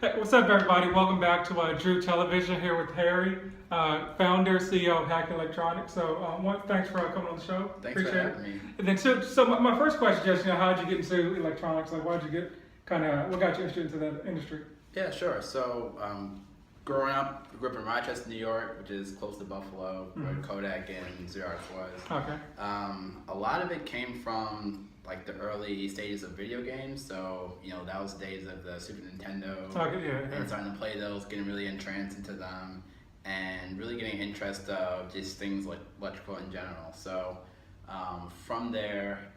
Hey, what's up, everybody? Welcome back to Drew Television here with Harry, founder, CEO of HAK Electronics. So, thanks for coming on the show. Thanks for having me. And then, so my first question, just how did you get into electronics? Like, why'd you get what got you interested into that industry? Yeah, sure. So, growing up, I grew up in Rochester, New York, which is close to Buffalo, where Kodak and Xerox was. Okay. A lot of it came from like the early stages of video games. So, that was the days of the Super Nintendo. Okay, yeah. And starting to play those, getting really entranced into them, and really getting interest of just things like electrical in general. So, from there,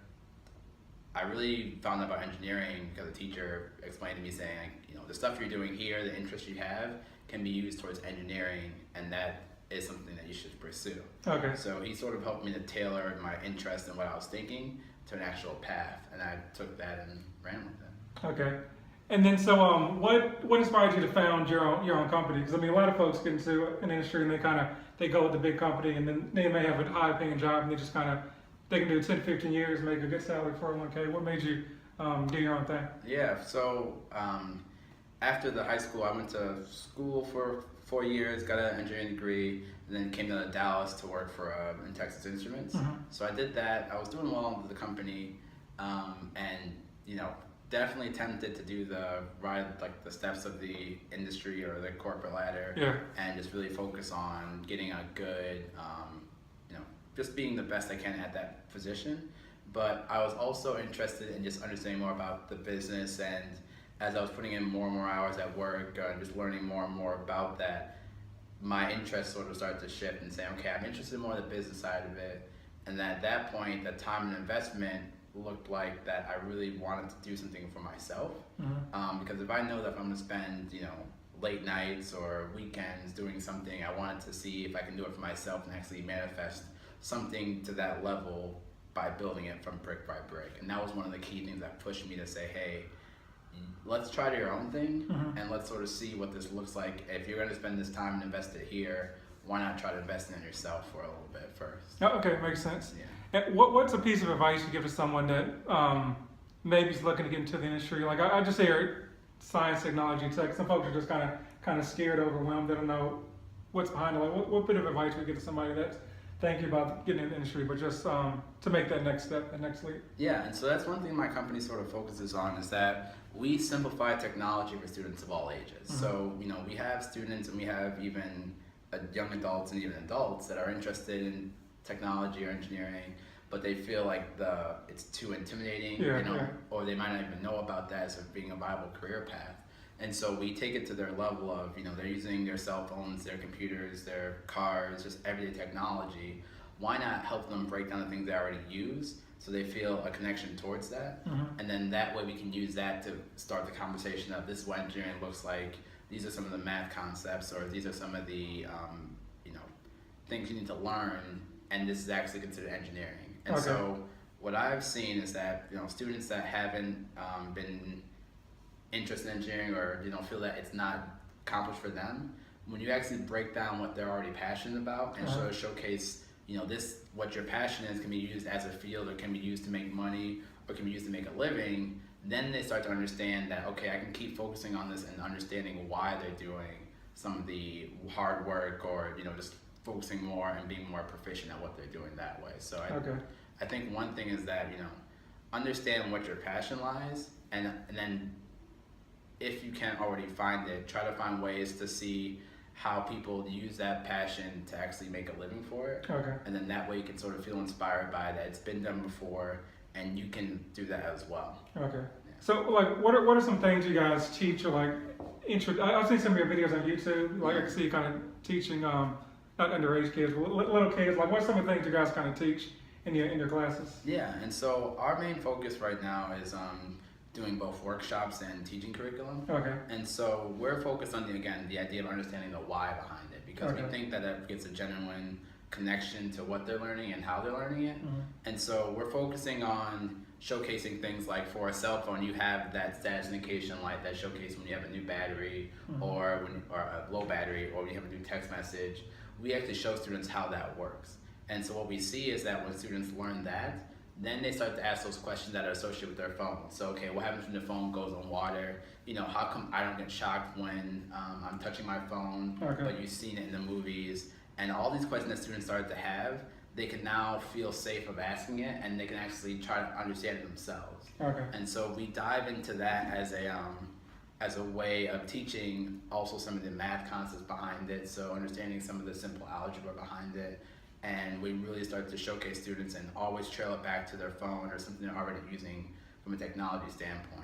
I really found out about engineering because a teacher explained to me saying, the stuff you're doing here, the interest you have, can be used towards engineering, and that is something that you should pursue. Okay. So he sort of helped me to tailor my interest in what I was thinking to an actual path, and I took that and ran with it. Okay. And then, so what inspired you to found your own company? Because I mean, a lot of folks get into an industry and they go with the big company, and then they may have a high paying job, and they can do 10 to 15 years, make a good salary, 401k. What made you do your own thing? Yeah, so after the high school, I went to school for 4 years, got an engineering degree, and then came to Dallas to work for in Texas Instruments. So I did that. I was doing well with the company, and definitely tempted to do the steps of the industry or the corporate ladder, and just really focus on getting a good, just being the best I can at that position. But I was also interested in just understanding more about the business, and as I was putting in more and more hours at work, just learning more and more about that, my interest sort of started to shift and say, okay, I'm interested more in the business side of it. And at that point, the time and investment looked like that I really wanted to do something for myself. Because if I know that if I'm going to spend, late nights or weekends doing something, I wanted to see if I can do it for myself and actually manifest something to that level by building it from brick by brick. And that was one of the key things that pushed me to say, hey, let's try your own thing, and let's sort of see what this looks like. If you're going to spend this time and invest it here, why not try to invest in yourself for a little bit first? Oh, okay, makes sense. Yeah. And what's a piece of advice you give to someone that maybe is looking to get into the industry? Like I just hear science, technology, tech. Some folks are just kind of scared, overwhelmed. They don't know what's behind it. Like what bit of advice would you give to somebody that's thinking about getting in the industry, but just to make that next step, that next leap? Yeah, and so that's one thing my company sort of focuses on, is that we simplify technology for students of all ages. So, we have students and we have even young adults and even adults that are interested in technology or engineering, but they feel like it's too intimidating, or they might not even know about that as being a viable career path. And so we take it to their level of, they're using their cell phones, their computers, their cars, just everyday technology. Why not help them break down the things they already use so they feel a connection towards that? And then that way we can use that to start the conversation of, this is what engineering looks like, these are some of the math concepts, or these are some of the things you need to learn, and this is actually considered engineering. And so what I've seen is that students that haven't been interested in engineering, or feel that it's not accomplished for them, when you actually break down what they're already passionate about and sort of showcase what your passion is can be used as a field, or can be used to make money, or can be used to make a living, then they start to understand that, okay, I can keep focusing on this and understanding why they're doing some of the hard work, or just focusing more and being more proficient at what they're doing that way. So I think one thing is that understand what your passion lies, and then if you can't already find it, try to find ways to see how people use that passion to actually make a living for it. And then that way you can sort of feel inspired by that. It's been done before, and you can do that as well. So what are some things you guys teach, or I've seen some of your videos on YouTube. I can see you kind of teaching not underage kids, but little kids. What's some of the things you guys kind of teach in your classes? Yeah, and so our main focus right now is doing both workshops and teaching curriculum. And so we're focused on the idea of understanding the why behind it, because we think that gets a genuine connection to what they're learning and how they're learning it. And so we're focusing on showcasing things like, for a cell phone, you have that status indication light that showcases when you have a new battery, or a low battery, or when you have a new text message. We actually show students how that works. And so what we see is that when students learn that, then they start to ask those questions that are associated with their phone. So, okay, what happens when the phone goes on water? You know, how come I don't get shocked when I'm touching my phone, Okay. but you've seen it in the movies? And all these questions that students start to have, they can now feel safe of asking it, and they can actually try to understand it themselves. Okay. And so we dive into that as a way of teaching also some of the math concepts behind it, so understanding some of the simple algebra behind it. And we really start to showcase students and always trail it back to their phone or something they're already using from a technology standpoint.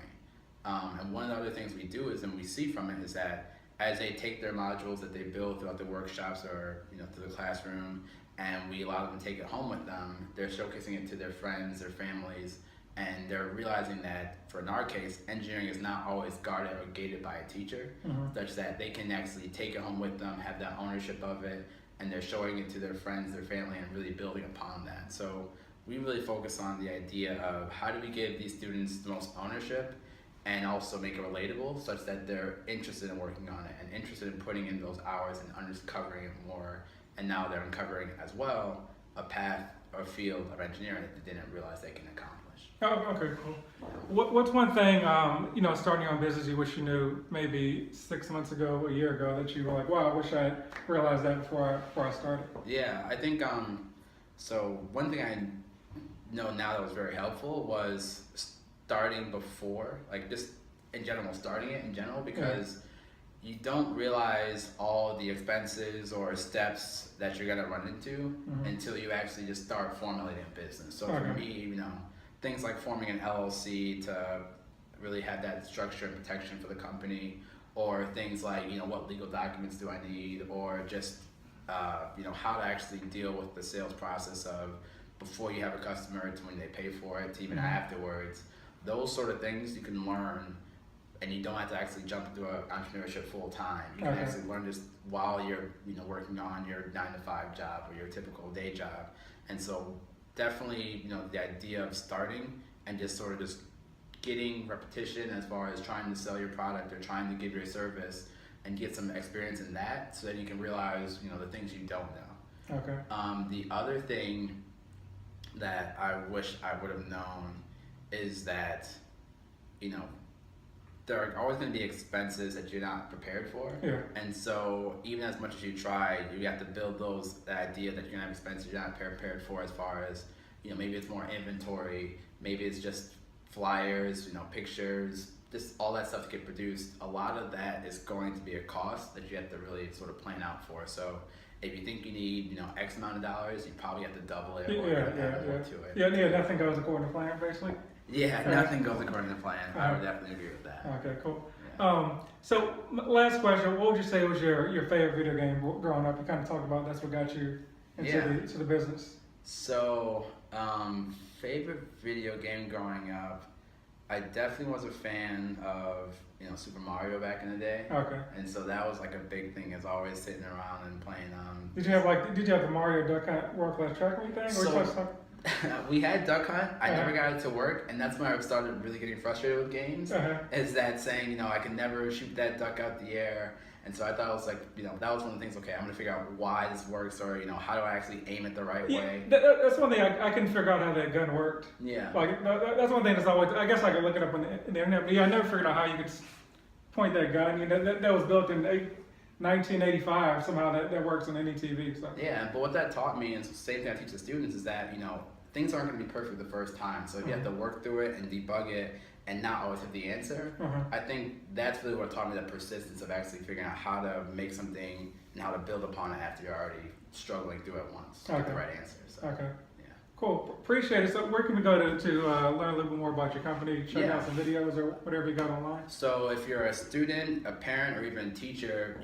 And one of the other things we do is, and we see from it, is that as they take their modules that they build throughout the workshops or through the classroom, and we allow them to take it home with them, they're showcasing it to their friends, their families, and they're realizing that, for in our case, engineering is not always guarded or gated by a teacher, such that they can actually take it home with them, have that ownership of it, and they're showing it to their friends, their family, and really building upon that. So we really focus on the idea of how do we give these students the most ownership and also make it relatable such that they're interested in working on it and interested in putting in those hours and uncovering it more. And now they're uncovering as well a path or field of engineering that they didn't realize they can accomplish. Oh, okay, cool. What's one thing, starting your own business you wish you knew maybe 6 months ago, a year ago, that you were like, wow, I wish I had realized that before I started? Yeah, I think, so one thing I know now that was very helpful was starting before, like just in general, starting it in general, because you don't realize all the expenses or steps that you're gonna run into until you actually just start formulating a business. So for me, things like forming an LLC to really have that structure and protection for the company, or things like, what legal documents do I need, or just, how to actually deal with the sales process of before you have a customer to when they pay for it to even afterwards. Those sort of things you can learn, and you don't have to actually jump into entrepreneurship full time. You can actually learn this while you're working on your 9-to-5 job or your typical day job. And so definitely the idea of starting and just sort of just getting repetition as far as trying to sell your product or trying to give your service and get some experience in that, so that you can realize the things you don't know. Okay. The other thing that I wish I would have known is that there are always going to be expenses that you're not prepared for. Yeah. And so even as much as you try, you have to build the idea that you're going to have expenses you're not prepared for, as far as, maybe it's more inventory, maybe it's just flyers, pictures, just all that stuff to get produced. A lot of that is going to be a cost that you have to really sort of plan out for. So if you think you need, X amount of dollars, you probably have to double it or add more to it. Yeah, nothing goes according to plan, basically. Yeah, nothing goes according to plan. I would definitely agree with that. Okay, cool. Yeah. So last question, what would you say was your favorite video game growing up? You kind of talked about that's what got you into the business. So, favorite video game growing up, I definitely was a fan of, Super Mario back in the day. Okay. And so that was like a big thing, is always sitting around and playing. Did you have the Mario Duck Hunt World Class Track or anything? So, we had Duck Hunt. I never got it to work, and that's when I started really getting frustrated with games. Is that saying, I can never shoot that duck out the air, and so I thought it was like, that was one of the things. Okay, I'm gonna figure out why this works, or how do I actually aim it the right way. That's one thing I can figure out how that gun worked. Yeah. Like that's one thing that's always. I guess I could look it up on the internet. But I never figured out how you could point that gun. That was built in 1985. Somehow that works on any TV. So. Yeah, but what that taught me, and the same thing I teach the students, is that things aren't going to be perfect the first time. So if you have to work through it and debug it and not always have the answer, I think that's really what taught me, that persistence of actually figuring out how to make something and how to build upon it after you're already struggling through it once to get the right answer. So, yeah. Cool. Appreciate it. So where can we go to learn a little bit more about your company, check out some videos or whatever you got online? So if you're a student, a parent, or even a teacher,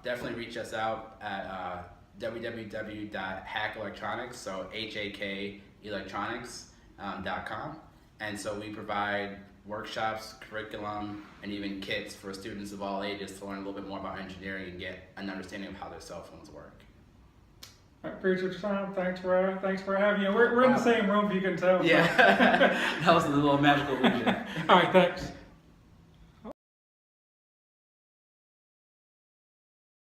definitely reach us out at www.hakelectronics, so HAK electronics.com. And so we provide workshops, curriculum, and even kits for students of all ages to learn a little bit more about engineering and get an understanding of how their cell phones work. I appreciate your time. Thanks for having you. We're in the same room, if you can tell. Yeah, that was a little magical illusion. All right, thanks.